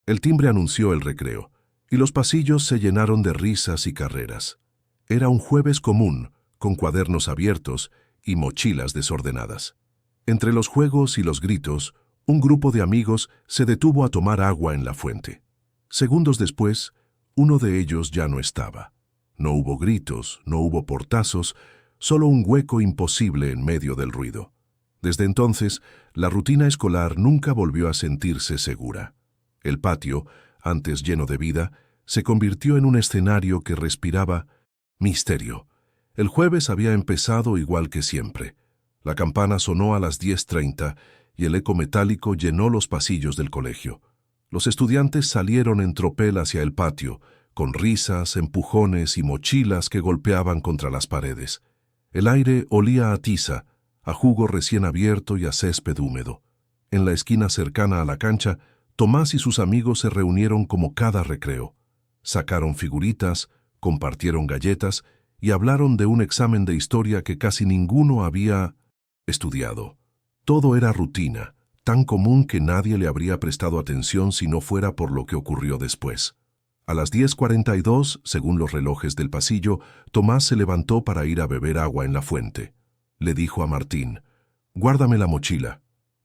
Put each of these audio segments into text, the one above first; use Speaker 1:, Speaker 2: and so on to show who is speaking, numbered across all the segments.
Speaker 1: El timbre anunció el recreo, y los pasillos se llenaron de risas y carreras. Era un jueves común, con cuadernos abiertos y mochilas desordenadas. Entre los juegos y los gritos, un grupo de amigos se detuvo a tomar agua en la fuente. Segundos después, uno de ellos ya no estaba. No hubo gritos, no hubo portazos, solo un hueco imposible en medio del ruido. Desde entonces, la rutina escolar nunca volvió a sentirse segura. El patio, antes lleno de vida, se convirtió en un escenario que respiraba misterio. El jueves había empezado igual que siempre. La campana sonó a las 10:30 y el eco metálico llenó los pasillos del colegio. Los estudiantes salieron en tropel hacia el patio, con risas, empujones y mochilas que golpeaban contra las paredes. El aire olía a tiza, a jugo recién abierto y a césped húmedo. En la esquina cercana a la cancha, Tomás y sus amigos se reunieron como cada recreo. Sacaron figuritas, compartieron galletas y hablaron de un examen de historia que casi ninguno había estudiado. Todo era rutina, tan común que nadie le habría prestado atención si no fuera por lo que ocurrió después. A las 10:42, según los relojes del pasillo, Tomás se levantó para ir a beber agua en la fuente. Le dijo a Martín: «Guárdame la mochila».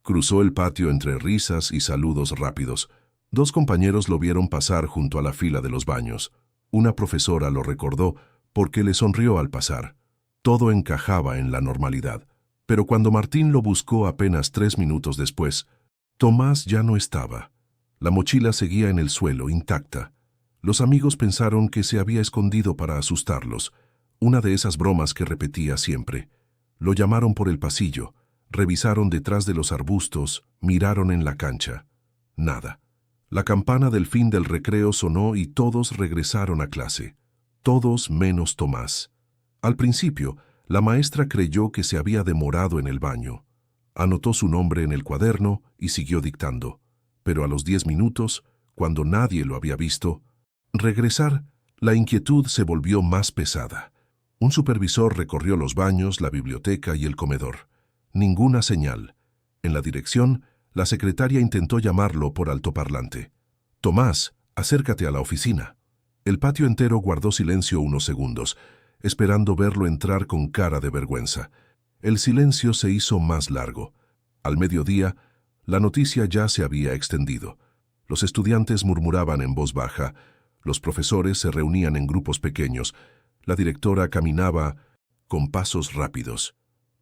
Speaker 1: Cruzó el patio entre risas y saludos rápidos. Dos compañeros lo vieron pasar junto a la fila de los baños. Una profesora lo recordó porque le sonrió al pasar. Todo encajaba en la normalidad. Pero cuando Martín lo buscó apenas 3 minutos después, Tomás ya no estaba. La mochila seguía en el suelo, intacta. Los amigos pensaron que se había escondido para asustarlos, una de esas bromas que repetía siempre. Lo llamaron por el pasillo. Revisaron detrás de los arbustos, miraron en la cancha. Nada. La campana del fin del recreo sonó y todos regresaron a clase. Todos menos Tomás. Al principio, la maestra creyó que se había demorado en el baño. Anotó su nombre en el cuaderno y siguió dictando. Pero a los 10 minutos, cuando nadie lo había visto, regresar, la inquietud se volvió más pesada. Un supervisor recorrió los baños, la biblioteca y el comedor. Ninguna señal. En la dirección, la secretaria intentó llamarlo por altoparlante. «Tomás, acércate a la oficina». El patio entero guardó silencio unos segundos, esperando verlo entrar con cara de vergüenza. El silencio se hizo más largo. Al mediodía, la noticia ya se había extendido. Los estudiantes murmuraban en voz baja, los profesores se reunían en grupos pequeños, la directora caminaba con pasos rápidos.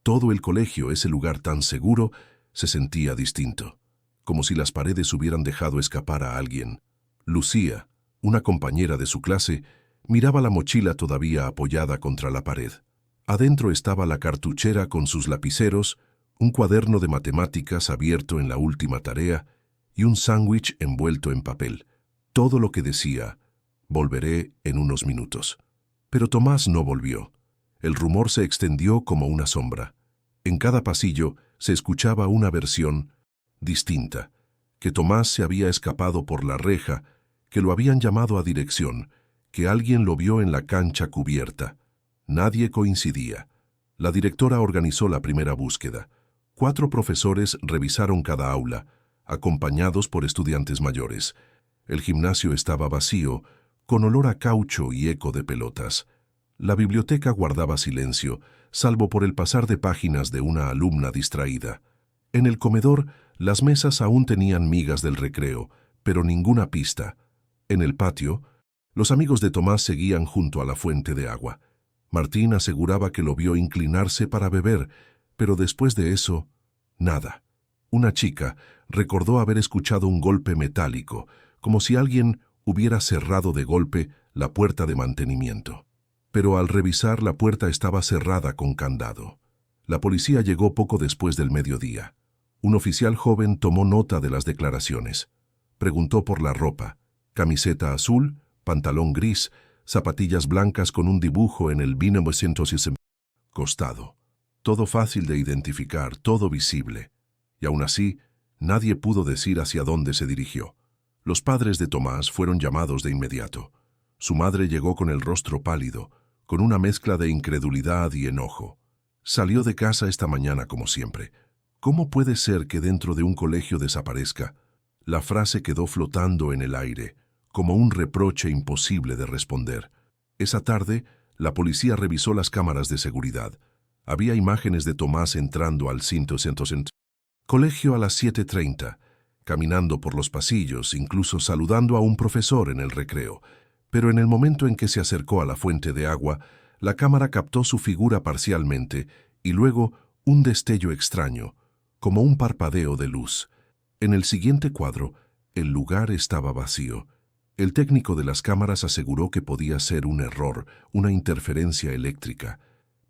Speaker 1: Todo el colegio, ese lugar tan seguro, se sentía distinto, como si las paredes hubieran dejado escapar a alguien. Lucía, una compañera de su clase, miraba la mochila todavía apoyada contra la pared. Adentro estaba la cartuchera con sus lapiceros, un cuaderno de matemáticas abierto en la última tarea y un sándwich envuelto en papel. Todo lo que decía: «Volveré en unos minutos». Pero Tomás no volvió. El rumor se extendió como una sombra. En cada pasillo se escuchaba una versión distinta, que Tomás se había escapado por la reja, que lo habían llamado a dirección, que alguien lo vio en la cancha cubierta. Nadie coincidía. La directora organizó la primera búsqueda. 4 profesores revisaron cada aula, acompañados por estudiantes mayores. El gimnasio estaba vacío, con olor a caucho y eco de pelotas. La biblioteca guardaba silencio, salvo por el pasar de páginas de una alumna distraída. En el comedor, las mesas aún tenían migas del recreo, pero ninguna pista. En el patio, los amigos de Tomás seguían junto a la fuente de agua. Martín aseguraba que lo vio inclinarse para beber, pero después de eso, nada. Una chica recordó haber escuchado un golpe metálico, como si alguien hubiera cerrado de golpe la puerta de mantenimiento. Pero al revisar, la puerta estaba cerrada con candado. La policía llegó poco después del mediodía. Un oficial joven tomó nota de las declaraciones. Preguntó por la ropa: camiseta azul, pantalón gris, zapatillas blancas con un dibujo en el 1960 costado. Todo fácil de identificar, todo visible. Y aún así, nadie pudo decir hacia dónde se dirigió. Los padres de Tomás fueron llamados de inmediato. Su madre llegó con el rostro pálido, con una mezcla de incredulidad y enojo. Salió de casa esta mañana como siempre. ¿Cómo puede ser que dentro de un colegio desaparezca? La frase quedó flotando en el aire, como un reproche imposible de responder. Esa tarde, la policía revisó las cámaras de seguridad. Había imágenes de Tomás entrando al colegio a las 7:30, caminando por los pasillos, incluso saludando a un profesor en el recreo. Pero en el momento en que se acercó a la fuente de agua, la cámara captó su figura parcialmente y luego un destello extraño, como un parpadeo de luz. En el siguiente cuadro, el lugar estaba vacío. El técnico de las cámaras aseguró que podía ser un error, una interferencia eléctrica,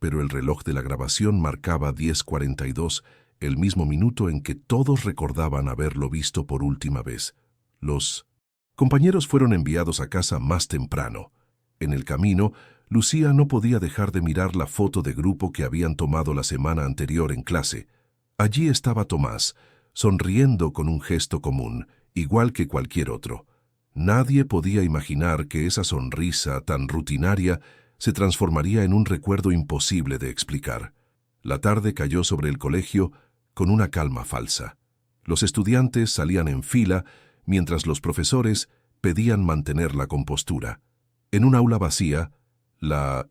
Speaker 1: pero el reloj de la grabación marcaba 10:42, el mismo minuto en que todos recordaban haberlo visto por última vez. Los compañeros fueron enviados a casa más temprano. En el camino, Lucía no podía dejar de mirar la foto de grupo que habían tomado la semana anterior en clase. Allí estaba Tomás, sonriendo con un gesto común, igual que cualquier otro. Nadie podía imaginar que esa sonrisa tan rutinaria se transformaría en un recuerdo imposible de explicar. La tarde cayó sobre el colegio con una calma falsa. Los estudiantes salían en fila, mientras los profesores pedían mantener la compostura. En un aula vacía, la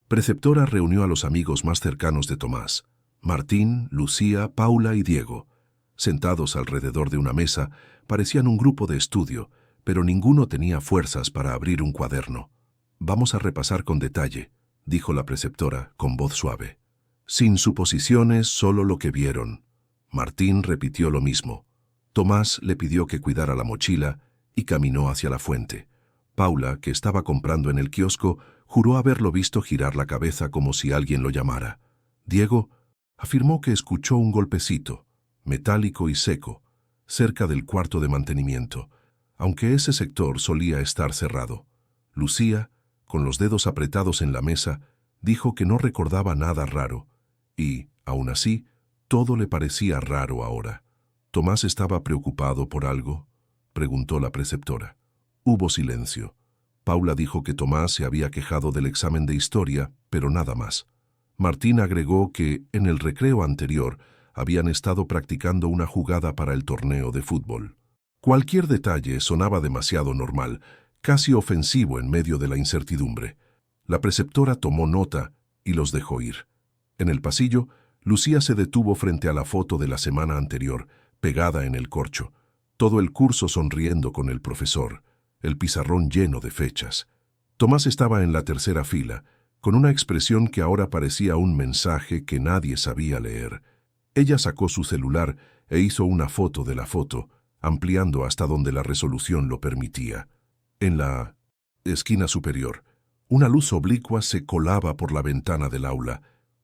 Speaker 1: preceptora reunió a los amigos más cercanos de Tomás: Martín, Lucía, Paula y Diego. Sentados alrededor de una mesa, parecían un grupo de estudio, pero ninguno tenía fuerzas para abrir un cuaderno. «Vamos a repasar con detalle», dijo la preceptora con voz suave. «Sin suposiciones, solo lo que vieron». Martín repitió lo mismo. Tomás le pidió que cuidara la mochila y caminó hacia la fuente. Paula, que estaba comprando en el kiosco, juró haberlo visto girar la cabeza como si alguien lo llamara. Diego afirmó que escuchó un golpecito, metálico y seco, cerca del cuarto de mantenimiento, aunque ese sector solía estar cerrado. Lucía, con los dedos apretados en la mesa, dijo que no recordaba nada raro, y, aún así, todo le parecía raro ahora. ¿Tomás estaba preocupado por algo?, preguntó la preceptora. Hubo silencio. Paula dijo que Tomás se había quejado del examen de historia, pero nada más. Martín agregó que, en el recreo anterior, habían estado practicando una jugada para el torneo de fútbol. Cualquier detalle sonaba demasiado normal, casi ofensivo en medio de la incertidumbre. La preceptora tomó nota y los dejó ir. En el pasillo, Lucía se detuvo frente a la foto de la semana anterior, pegada en el corcho. Todo el curso sonriendo con el profesor, el pizarrón lleno de fechas. Tomás estaba en la tercera fila, con una expresión que ahora parecía un mensaje que nadie sabía leer. Ella sacó su celular e hizo una foto de la foto, ampliando hasta donde la resolución lo permitía. En la esquina superior, una luz oblicua se colaba por la ventana del aula,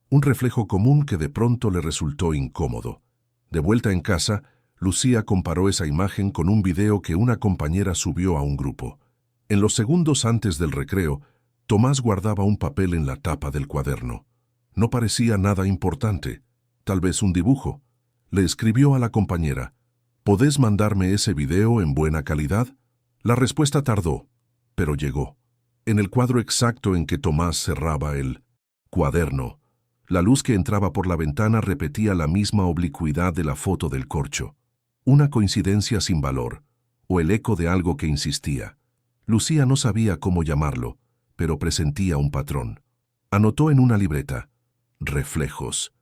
Speaker 1: un reflejo común que de pronto le resultó incómodo. De vuelta en casa, Lucía comparó esa imagen con un video que una compañera subió a un grupo. En los segundos antes del recreo, Tomás guardaba un papel en la tapa del cuaderno. No parecía nada importante, tal vez un dibujo. Le escribió a la compañera: «¿Podés mandarme ese video en buena calidad?». La respuesta tardó, pero llegó. En el cuadro exacto en que Tomás cerraba el cuaderno, la luz que entraba por la ventana repetía la misma oblicuidad de la foto del corcho. Una coincidencia sin valor, o el eco de algo que insistía. Lucía no sabía cómo llamarlo, pero presentía un patrón. Anotó en una libreta: reflejos,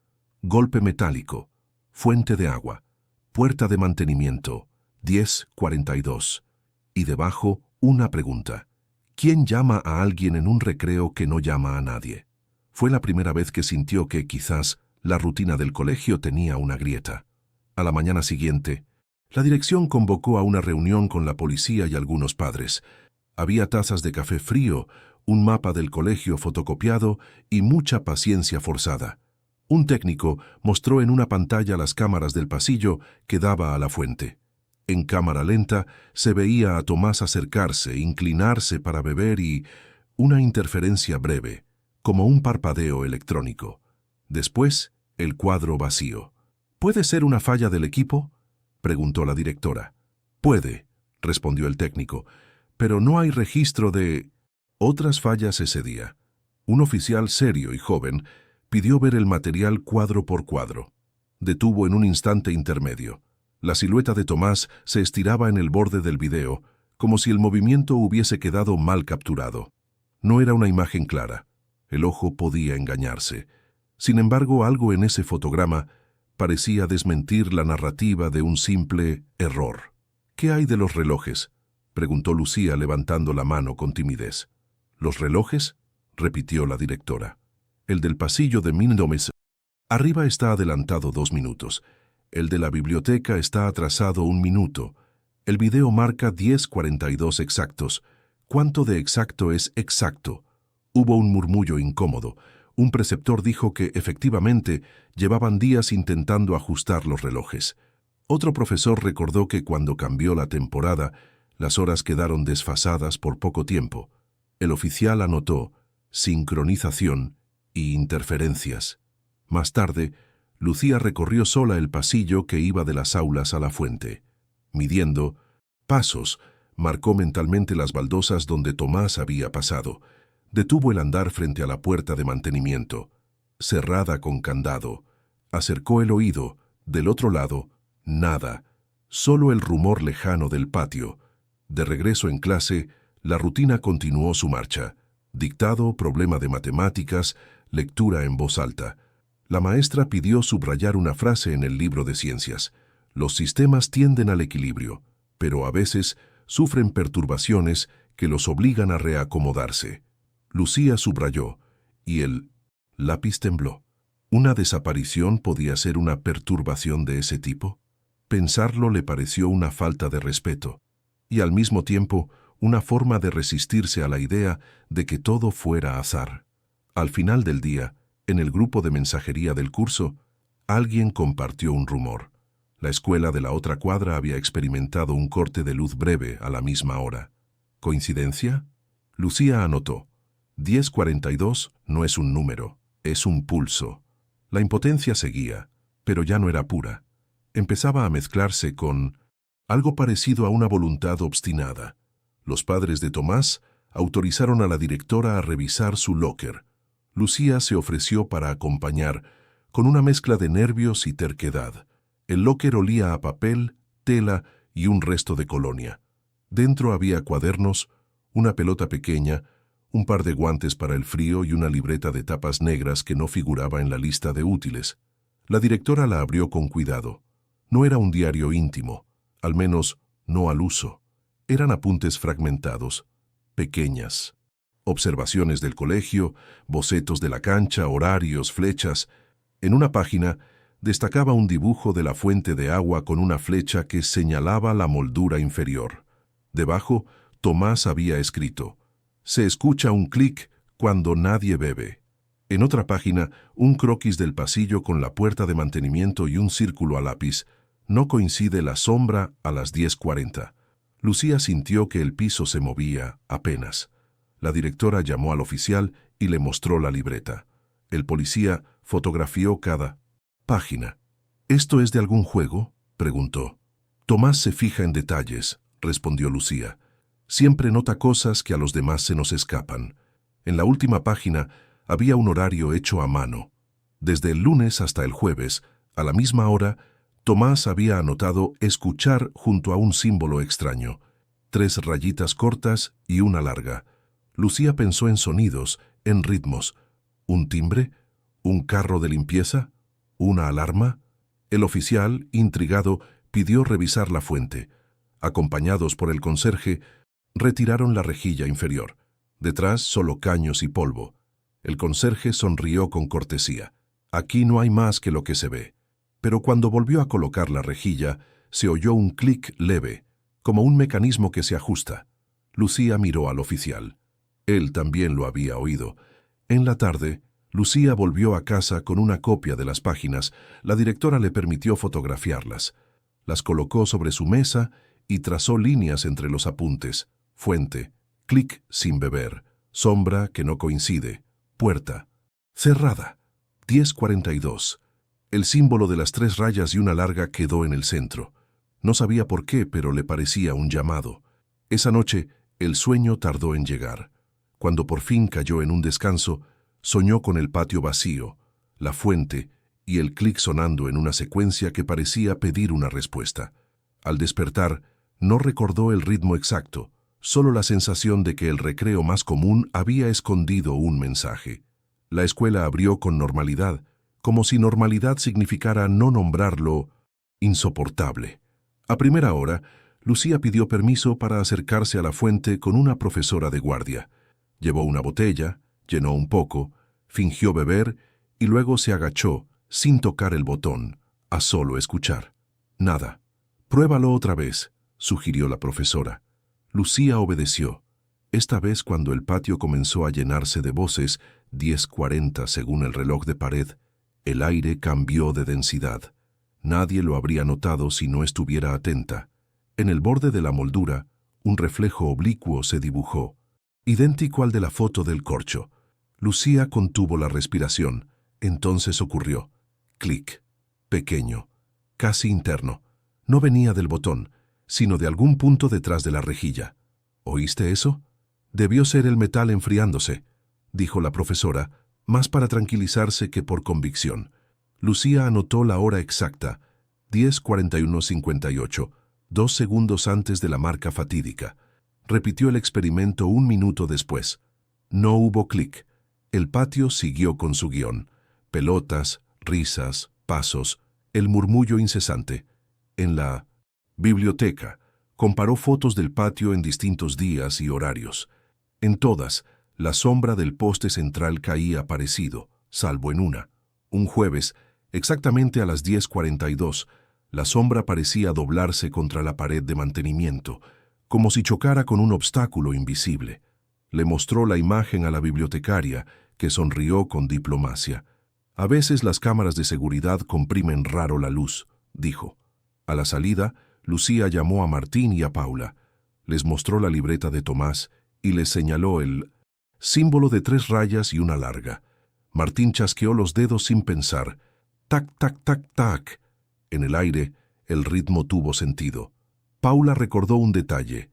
Speaker 1: golpe metálico, fuente de agua, puerta de mantenimiento, 10:42. Y debajo, una pregunta: ¿quién llama a alguien en un recreo que no llama a nadie? Fue la primera vez que sintió que, quizás, la rutina del colegio tenía una grieta. A la mañana siguiente, la dirección convocó a una reunión con la policía y algunos padres. Había tazas de café frío, un mapa del colegio fotocopiado y mucha paciencia forzada. Un técnico mostró en una pantalla las cámaras del pasillo que daba a la fuente. En cámara lenta se veía a Tomás acercarse, inclinarse para beber y una interferencia breve, como un parpadeo electrónico. Después, el cuadro vacío. ¿Puede ser una falla del equipo?, preguntó la directora. «Puede», respondió el técnico, «pero no hay registro de...». Otras fallas ese día. Un oficial serio y joven pidió ver el material cuadro por cuadro. Detuvo en un instante intermedio. La silueta de Tomás se estiraba en el borde del video, como si el movimiento hubiese quedado mal capturado. No era una imagen clara. El ojo podía engañarse. Sin embargo, algo en ese fotograma parecía desmentir la narrativa de un simple error. «¿Qué hay de los relojes?», preguntó Lucía levantando la mano con timidez. «¿Los relojes?», repitió la directora. «El del pasillo de Mindomes. Arriba está adelantado 2 minutos. El de la biblioteca está atrasado 1 minuto. El video marca 10:42 exactos. ¿Cuánto de exacto es exacto?». Hubo un murmullo incómodo. Un preceptor dijo que, efectivamente, llevaban días intentando ajustar los relojes. Otro profesor recordó que cuando cambió la temporada, las horas quedaron desfasadas por poco tiempo. El oficial anotó sincronización y interferencias. Más tarde, Lucía recorrió sola el pasillo que iba de las aulas a la fuente. Midiendo pasos, marcó mentalmente las baldosas donde Tomás había pasado. Detuvo el andar frente a la puerta de mantenimiento, cerrada con candado. Acercó el oído. Del otro lado, nada. Solo el rumor lejano del patio. De regreso en clase, la rutina continuó su marcha. Dictado, problema de matemáticas, lectura en voz alta. La maestra pidió subrayar una frase en el libro de ciencias. Los sistemas tienden al equilibrio, pero a veces sufren perturbaciones que los obligan a reacomodarse. Lucía subrayó, y el lápiz tembló. ¿Una desaparición podía ser una perturbación de ese tipo? Pensarlo le pareció una falta de respeto, y al mismo tiempo una forma de resistirse a la idea de que todo fuera azar. Al final del día, en el grupo de mensajería del curso, alguien compartió un rumor. La escuela de la otra cuadra había experimentado un corte de luz breve a la misma hora. ¿Coincidencia? Lucía anotó. 10:42 no es un número, es un pulso. La impotencia seguía, pero ya no era pura. Empezaba a mezclarse con algo parecido a una voluntad obstinada. Los padres de Tomás autorizaron a la directora a revisar su locker. Lucía se ofreció para acompañar, con una mezcla de nervios y terquedad. El locker olía a papel, tela y un resto de colonia. Dentro había cuadernos, una pelota pequeña, un par de guantes para el frío y una libreta de tapas negras que no figuraba en la lista de útiles. La directora la abrió con cuidado. No era un diario íntimo, al menos no al uso. Eran apuntes fragmentados, pequeñas. Observaciones del colegio, bocetos de la cancha, horarios, flechas. En una página destacaba un dibujo de la fuente de agua con una flecha que señalaba la moldura inferior. Debajo, Tomás había escrito: «Se escucha un clic cuando nadie bebe». En otra página, un croquis del pasillo con la puerta de mantenimiento y un círculo a lápiz. «No coincide la sombra a las 10:40». Lucía sintió que el piso se movía apenas. La directora llamó al oficial y le mostró la libreta. El policía fotografió cada página. «¿Esto es de algún juego?», preguntó. «Tomás se fija en detalles», respondió Lucía. «Siempre nota cosas que a los demás se nos escapan». En la última página había un horario hecho a mano. Desde el lunes hasta el jueves, a la misma hora, Tomás había anotado escuchar junto a un símbolo extraño. 3 rayitas cortas y una larga. Lucía pensó en sonidos, en ritmos. ¿Un timbre? ¿Un carro de limpieza? ¿Una alarma? El oficial, intrigado, pidió revisar la fuente. Acompañados por el conserje, retiraron la rejilla inferior. Detrás solo caños y polvo. El conserje sonrió con cortesía. «Aquí no hay más que lo que se ve». Pero cuando volvió a colocar la rejilla, se oyó un clic leve, como un mecanismo que se ajusta. Lucía miró al oficial. Él también lo había oído. En la tarde, Lucía volvió a casa con una copia de las páginas. La directora le permitió fotografiarlas. Las colocó sobre su mesa y trazó líneas entre los apuntes. Fuente, clic sin beber, sombra que no coincide, puerta, cerrada, 10:42. El símbolo de las 3 rayas y una larga quedó en el centro. No sabía por qué, pero le parecía un llamado. Esa noche, el sueño tardó en llegar. Cuando por fin cayó en un descanso, soñó con el patio vacío, la fuente y el clic sonando en una secuencia que parecía pedir una respuesta. Al despertar, no recordó el ritmo exacto, solo la sensación de que el recreo más común había escondido un mensaje. La escuela abrió con normalidad, como si normalidad significara no nombrarlo insoportable. A primera hora, Lucía pidió permiso para acercarse a la fuente con una profesora de guardia. Llevó una botella, llenó un poco, fingió beber y luego se agachó, sin tocar el botón, a solo escuchar. Nada. Pruébalo otra vez, sugirió la profesora. Lucía obedeció. Esta vez cuando el patio comenzó a llenarse de voces, 10:40 según el reloj de pared, el aire cambió de densidad. Nadie lo habría notado si no estuviera atenta. En el borde de la moldura, un reflejo oblicuo se dibujó, idéntico al de la foto del corcho. Lucía contuvo la respiración. Entonces ocurrió. Clic. Pequeño. Casi interno. No venía del botón, sino de algún punto detrás de la rejilla. ¿Oíste eso? Debió ser el metal enfriándose, dijo la profesora, más para tranquilizarse que por convicción. Lucía anotó la hora exacta, 10:41:58, 2 segundos antes de la marca fatídica. Repitió el experimento un minuto después. No hubo clic. El patio siguió con su guión. Pelotas, risas, pasos, el murmullo incesante. En la biblioteca, comparó fotos del patio en distintos días y horarios. En todas, la sombra del poste central caía parecido, salvo en una. Un jueves, exactamente a las 10:42, la sombra parecía doblarse contra la pared de mantenimiento, como si chocara con un obstáculo invisible. Le mostró la imagen a la bibliotecaria, que sonrió con diplomacia. A veces las cámaras de seguridad comprimen raro la luz, dijo. A la salida, Lucía llamó a Martín y a Paula. Les mostró la libreta de Tomás y les señaló el símbolo de 3 rayas y una larga. Martín chasqueó los dedos sin pensar. Tac, tac, tac, tac. En el aire, el ritmo tuvo sentido. Paula recordó un detalle.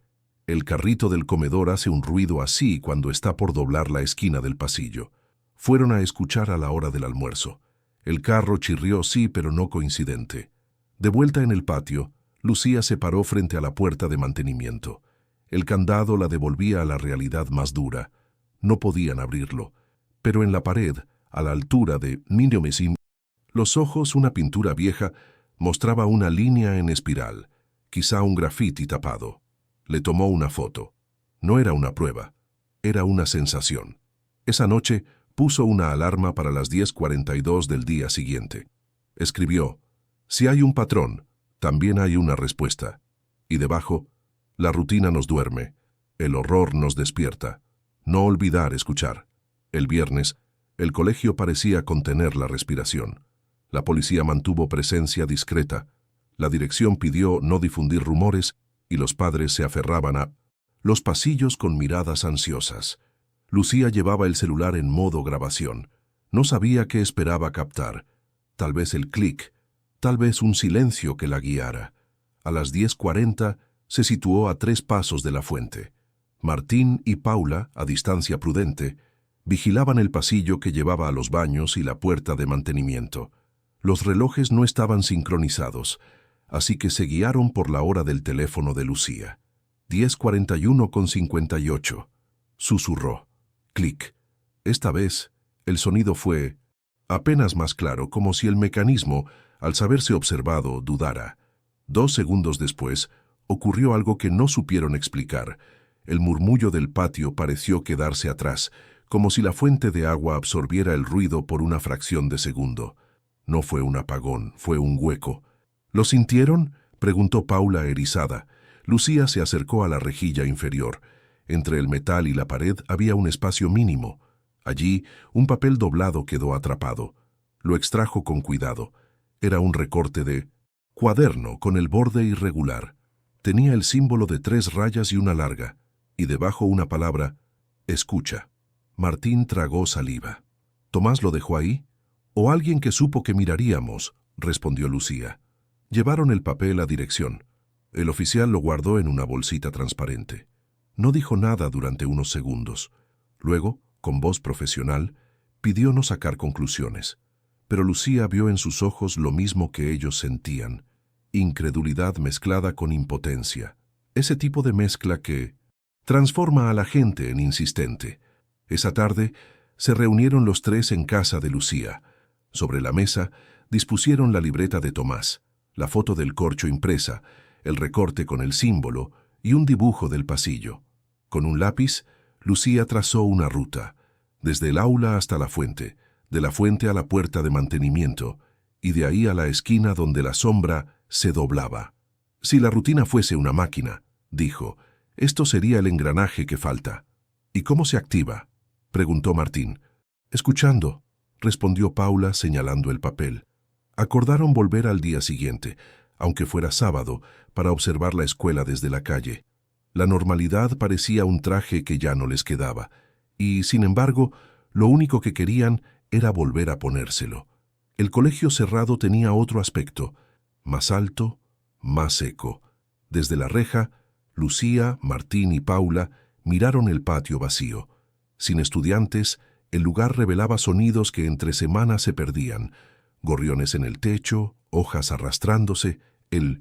Speaker 1: El carrito del comedor hace un ruido así cuando está por doblar la esquina del pasillo. Fueron a escuchar a la hora del almuerzo. El carro chirrió sí, pero no coincidente. De vuelta en el patio, Lucía se paró frente a la puerta de mantenimiento. El candado la devolvía a la realidad más dura. No podían abrirlo. Pero en la pared, a la altura de Miniomesim, los ojos, una pintura vieja, mostraba una línea en espiral, quizá un grafiti tapado. Le tomó una foto. No era una prueba, era una sensación. Esa noche puso una alarma para las 10:42 del día siguiente. Escribió: si hay un patrón, también hay una respuesta. Y debajo, la rutina nos duerme, el horror nos despierta. No olvidar escuchar. El viernes, el colegio parecía contener la respiración. La policía mantuvo presencia discreta. La dirección pidió no difundir rumores y los padres se aferraban a los pasillos con miradas ansiosas. Lucía llevaba el celular en modo grabación. No sabía qué esperaba captar. Tal vez el clic, tal vez un silencio que la guiara. A las 10:40 se situó a 3 pasos de la fuente. Martín y Paula, a distancia prudente, vigilaban el pasillo que llevaba a los baños y la puerta de mantenimiento. Los relojes no estaban sincronizados, así que se guiaron por la hora del teléfono de Lucía. 10:41:58. Susurró. Clic. Esta vez, el sonido fue apenas más claro, como si el mecanismo, al saberse observado, dudara. 2 segundos después, ocurrió algo que no supieron explicar. El murmullo del patio pareció quedarse atrás, como si la fuente de agua absorbiera el ruido por una fracción de segundo. No fue un apagón, fue un hueco. ¿Lo sintieron?, preguntó Paula erizada. Lucía se acercó a la rejilla inferior. Entre el metal y la pared había un espacio mínimo. Allí, un papel doblado quedó atrapado. Lo extrajo con cuidado. Era un recorte de cuaderno con el borde irregular. Tenía el símbolo de 3 rayas y una larga, y debajo una palabra: escucha. Martín tragó saliva. ¿Tomás lo dejó ahí? ¿O alguien que supo que miraríamos?, respondió Lucía. Llevaron el papel a dirección. El oficial lo guardó en una bolsita transparente. No dijo nada durante unos segundos. Luego, con voz profesional, pidió no sacar conclusiones. pero Lucía vio en sus ojos lo mismo que ellos sentían, incredulidad mezclada con impotencia. Ese tipo de mezcla que transforma a la gente en insistente. Esa tarde se reunieron los tres en casa de Lucía. Sobre la mesa dispusieron la libreta de Tomás, la foto del corcho impresa, el recorte con el símbolo y un dibujo del pasillo. Con un lápiz, Lucía trazó una ruta, desde el aula hasta la fuente, de la fuente a la puerta de mantenimiento, y de ahí a la esquina donde la sombra se doblaba. Si la rutina fuese una máquina, dijo, esto sería el engranaje que falta. ¿Y cómo se activa?, preguntó Martín. Escuchando, respondió Paula señalando el papel. Acordaron volver al día siguiente, aunque fuera sábado, para observar la escuela desde la calle. La normalidad parecía un traje que ya no les quedaba, y, sin embargo, lo único que querían era volver a ponérselo. El colegio cerrado tenía otro aspecto, más alto, más seco. Desde la reja, Lucía, Martín y Paula miraron el patio vacío. Sin estudiantes, el lugar revelaba sonidos que entre semanas se perdían. Gorriones en el techo, hojas arrastrándose, el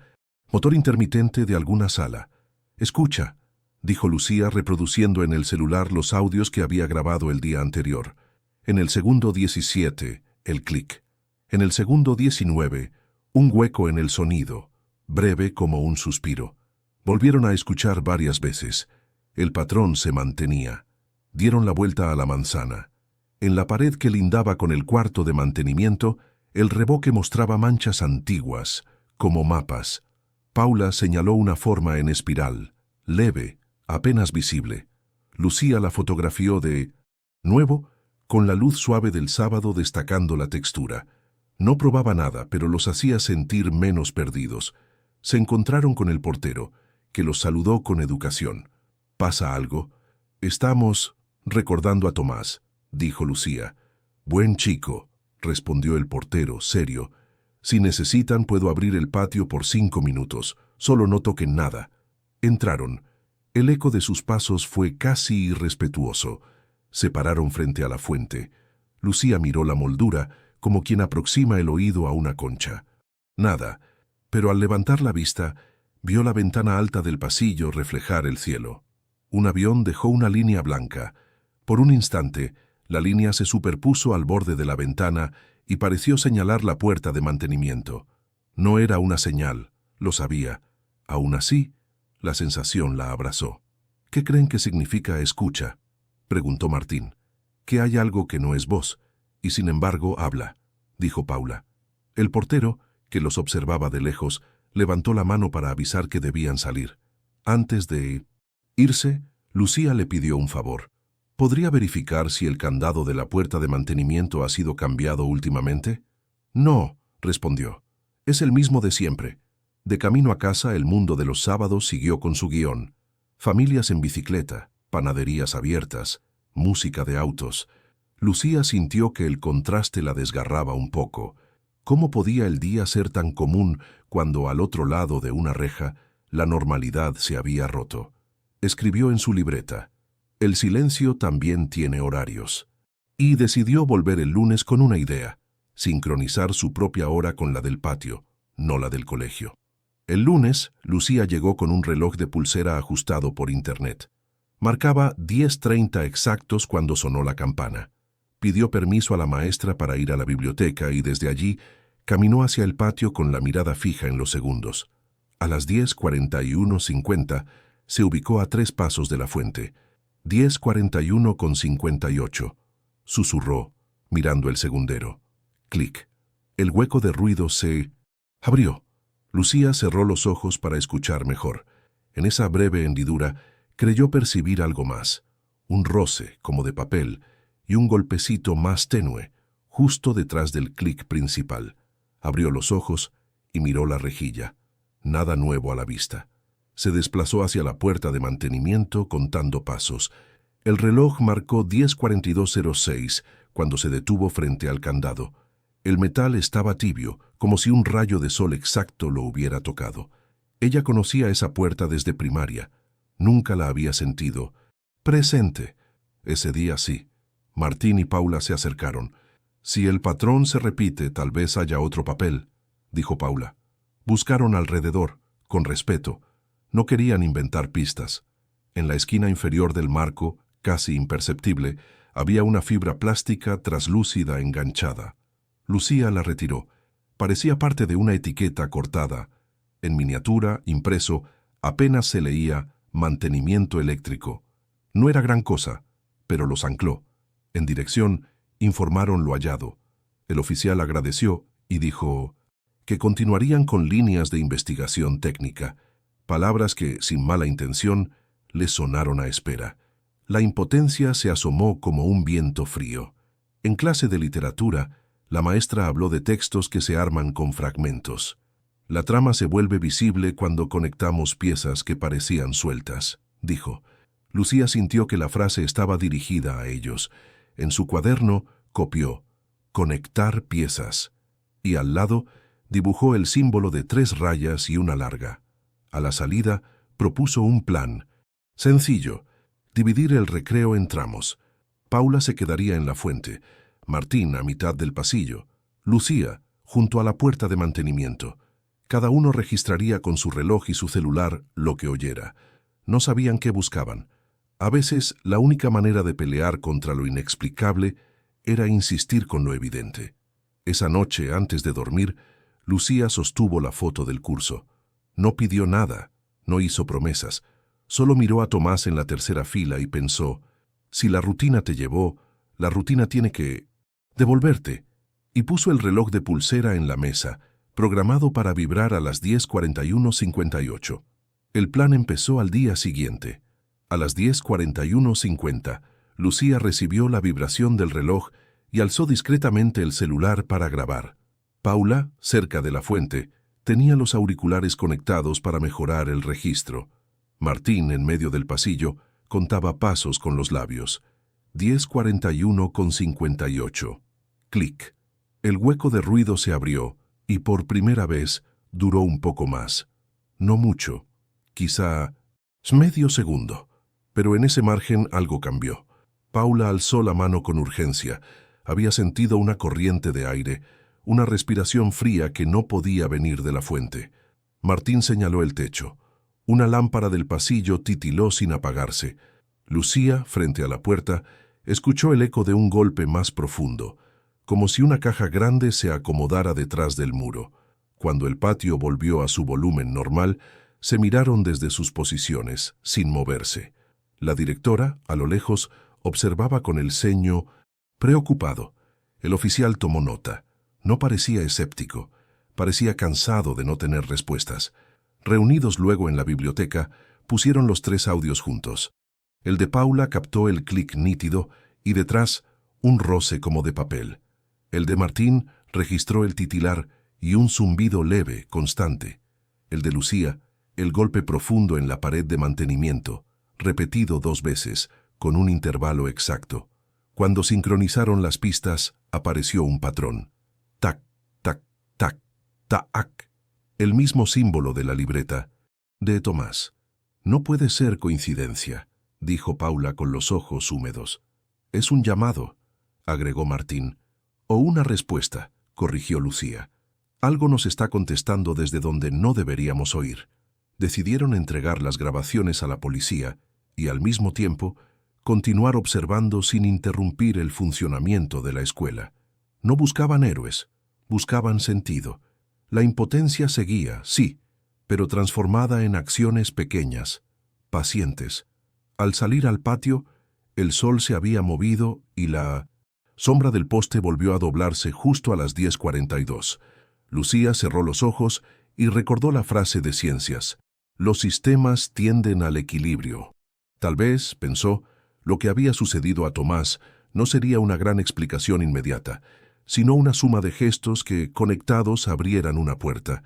Speaker 1: motor intermitente de alguna sala. «Escucha», dijo Lucía reproduciendo en el celular los audios que había grabado el día anterior. En el segundo 17, el clic. En el segundo 19, un hueco en el sonido, breve como un suspiro. Volvieron a escuchar varias veces. El patrón se mantenía. Dieron la vuelta a la manzana. En la pared que lindaba con el cuarto de mantenimiento, el reboque mostraba manchas antiguas, como mapas. Paula señaló una forma en espiral, leve, apenas visible. Lucía la fotografió de nuevo, con la luz suave del sábado destacando la textura. No probaba nada, pero los hacía sentir menos perdidos. Se encontraron con el portero, que los saludó con educación. «¿Pasa algo?» «Estamos recordando a Tomás», dijo Lucía. «Buen chico», respondió el portero, serio. «Si necesitan, puedo abrir el patio por 5 minutos. Solo no toquen nada». Entraron. El eco de sus pasos fue casi irrespetuoso. Se pararon frente a la fuente. Lucía miró la moldura, como quien aproxima el oído a una concha. Nada, pero al levantar la vista, vio la ventana alta del pasillo reflejar el cielo. Un avión dejó una línea blanca. Por un instante, la línea se superpuso al borde de la ventana y pareció señalar la puerta de mantenimiento. No era una señal, lo sabía. Aún así, la sensación la abrazó. «¿Qué creen que significa escucha?», preguntó Martín. «Que hay algo que no es voz, y sin embargo habla», dijo Paula. El portero, que los observaba de lejos, levantó la mano para avisar que debían salir. Antes de irse, Lucía le pidió un favor. «¿Podría verificar si el candado de la puerta de mantenimiento ha sido cambiado últimamente?» «No», respondió. «Es el mismo de siempre». De camino a casa, el mundo de los sábados siguió con su guión. Familias en bicicleta, panaderías abiertas, música de autos. Lucía sintió que el contraste la desgarraba un poco. ¿Cómo podía el día ser tan común cuando al otro lado de una reja la normalidad se había roto? Escribió en su libreta: «El silencio también tiene horarios». Y decidió volver el lunes con una idea: sincronizar su propia hora con la del patio, no la del colegio. El lunes, Lucía llegó con un reloj de pulsera ajustado por internet. Marcaba 10:30 exactos cuando sonó la campana. Pidió permiso a la maestra para ir a la biblioteca y desde allí caminó hacia el patio con la mirada fija en los segundos. A las 10:41:50 se ubicó a 3 pasos de la fuente. 10:41:58. Susurró, mirando el segundero. Clic. El hueco de ruido se abrió. Lucía cerró los ojos para escuchar mejor. En esa breve hendidura creyó percibir algo más. Un roce, como de papel, y un golpecito más tenue, justo detrás del clic principal. Abrió los ojos y miró la rejilla. Nada nuevo a la vista. Se desplazó hacia la puerta de mantenimiento contando pasos. El reloj marcó 10:42:06 cuando se detuvo frente al candado. El metal estaba tibio, como si un rayo de sol exacto lo hubiera tocado. Ella conocía esa puerta desde primaria. Nunca la había sentido presente. Ese día sí. Martín y Paula se acercaron. Si el patrón se repite, tal vez haya otro papel, dijo Paula. Buscaron alrededor, con respeto. No querían inventar pistas. En la esquina inferior del marco, casi imperceptible, había una fibra plástica traslúcida enganchada. Lucía la retiró. Parecía parte de una etiqueta cortada. En miniatura, impreso, apenas se leía mantenimiento eléctrico. No era gran cosa, pero los ancló. En dirección, informaron lo hallado. El oficial agradeció y dijo que continuarían con líneas de investigación técnica, palabras que, sin mala intención, le sonaron a espera. La impotencia se asomó como un viento frío. En clase de literatura, la maestra habló de textos que se arman con fragmentos. La trama se vuelve visible cuando conectamos piezas que parecían sueltas, dijo. Lucía sintió que la frase estaba dirigida a ellos. En su cuaderno copió «conectar piezas» y al lado dibujó el símbolo de 3 rayas y una larga. A la salida propuso un plan. Sencillo, dividir el recreo en tramos. Paula se quedaría en la fuente, Martín a mitad del pasillo, Lucía junto a la puerta de mantenimiento. Cada uno registraría con su reloj y su celular lo que oyera. No sabían qué buscaban. A veces, la única manera de pelear contra lo inexplicable era insistir con lo evidente. Esa noche, antes de dormir, Lucía sostuvo la foto del curso. No pidió nada, no hizo promesas. Solo miró a Tomás en la tercera fila y pensó, si la rutina te llevó, la rutina tiene que devolverte. Y puso el reloj de pulsera en la mesa, programado para vibrar a las 10:41:58. El plan empezó al día siguiente. A las 10:41:50, Lucía recibió la vibración del reloj y alzó discretamente el celular para grabar. Paula, cerca de la fuente, tenía los auriculares conectados para mejorar el registro. Martín, en medio del pasillo, contaba pasos con los labios. 10:41:58. Clic. El hueco de ruido se abrió y por primera vez duró un poco más. No mucho, quizá medio segundo. Pero en ese margen algo cambió. Paula alzó la mano con urgencia. Había sentido una corriente de aire, una respiración fría que no podía venir de la fuente. Martín señaló el techo. Una lámpara del pasillo titiló sin apagarse. Lucía, frente a la puerta, escuchó el eco de un golpe más profundo, como si una caja grande se acomodara detrás del muro. Cuando el patio volvió a su volumen normal, se miraron desde sus posiciones, sin moverse. La directora, a lo lejos, observaba con el ceño preocupado. El oficial tomó nota. No parecía escéptico. Parecía cansado de no tener respuestas. Reunidos luego en la biblioteca, pusieron los 3 audios juntos. El de Paula captó el clic nítido y detrás un roce como de papel. El de Martín registró el titilar y un zumbido leve, constante. El de Lucía, el golpe profundo en la pared de mantenimiento, repetido 2 veces, con un intervalo exacto. Cuando sincronizaron las pistas, apareció un patrón. Tac, tac, tac, tac. El mismo símbolo de la libreta. De Tomás. No puede ser coincidencia, dijo Paula con los ojos húmedos. Es un llamado, agregó Martín. O una respuesta, corrigió Lucía. Algo nos está contestando desde donde no deberíamos oír. Decidieron entregar las grabaciones a la policía y, al mismo tiempo, continuar observando sin interrumpir el funcionamiento de la escuela. No buscaban héroes, buscaban sentido. La impotencia seguía, sí, pero transformada en acciones pequeñas, pacientes. Al salir al patio, el sol se había movido y la sombra del poste volvió a doblarse justo a las 10:42. Lucía cerró los ojos y recordó la frase de ciencias. Los sistemas tienden al equilibrio. Tal vez, pensó, lo que había sucedido a Tomás no sería una gran explicación inmediata, sino una suma de gestos que, conectados, abrieran una puerta.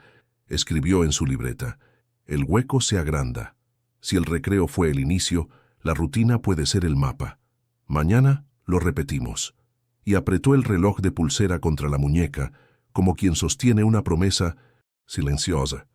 Speaker 1: Escribió en su libreta: el hueco se agranda. Si el recreo fue el inicio, la rutina puede ser el mapa. Mañana lo repetimos. Y apretó el reloj de pulsera contra la muñeca, como quien sostiene una promesa silenciosa.